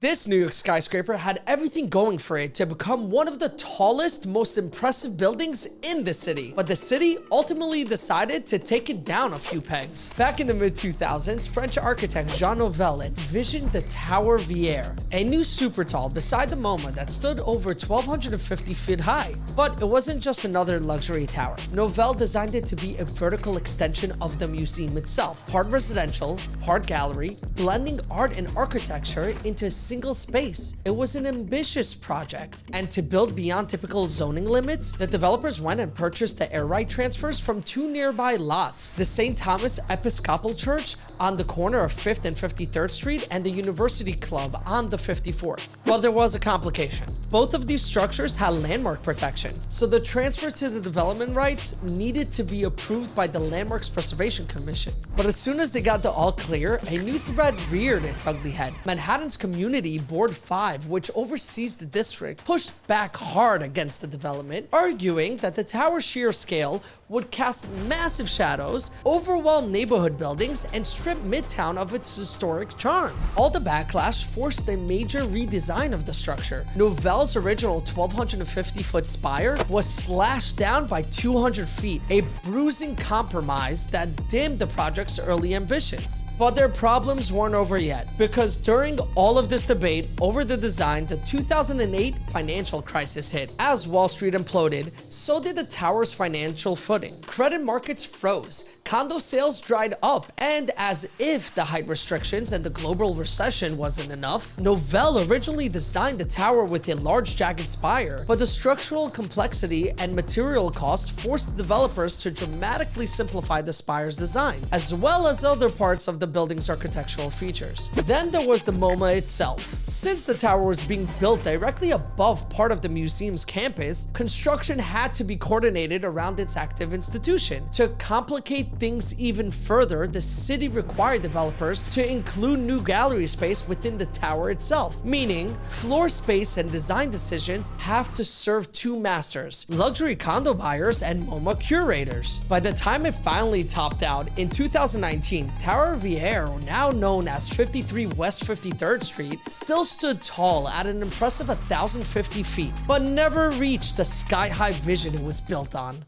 This New York skyscraper had everything going for it to become one of the tallest, most impressive buildings in the city. But the city ultimately decided to take it down a few pegs. Back in the mid-2000s, French architect Jean Nouvel envisioned the Tower Vieille, a new super tall beside the MoMA that stood over 1,250 feet high. But it wasn't just another luxury tower. Nouvel designed it to be a vertical extension of the museum itself, part residential, part gallery, blending art and architecture into a single space. It was an ambitious project, and to build beyond typical zoning limits, the developers went and purchased the air right transfers from two nearby lots, the St. Thomas Episcopal Church on the corner of 5th and 53rd Street and the University Club on the 54th. Well, there was a complication. Both of these structures had landmark protection, so the transfer to the development rights needed to be approved by the Landmarks Preservation Commission. But as soon as they got the all clear, a new threat reared its ugly head. Manhattan's Community Board 5, which oversees the district, pushed back hard against the development, arguing that the tower's sheer scale would cast massive shadows, overwhelm neighborhood buildings, and strip Midtown of its historic charm. All the backlash forced a major redesign of the structure. Nouvel's original 1,250-foot spire was slashed down by 200 feet, a bruising compromise that dimmed the project's early ambitions. But their problems weren't over yet, because during all of this debate over the design, the 2008 financial crisis hit. As Wall Street imploded, so did the tower's financial footing. Credit markets froze, condo sales dried up, and as if the height restrictions and the global recession wasn't enough, Nouvel originally designed the tower with a large jagged spire, but the structural complexity and material costs forced the developers to dramatically simplify the spire's design, as well as other parts of the building's architectural features. Then there was the MoMA itself. Since the tower was being built directly above part of the museum's campus, construction had to be coordinated around its active institution. To complicate things even further, the city required developers to include new gallery space within the tower itself, meaning floor space and design decisions have to serve two masters: luxury condo buyers and MoMA curators. By the time it finally topped out in 2019, Tower Vieille, now known as 53 West 53rd Street, still stood tall at an impressive 1,050 feet, but never reached the sky-high vision it was built on.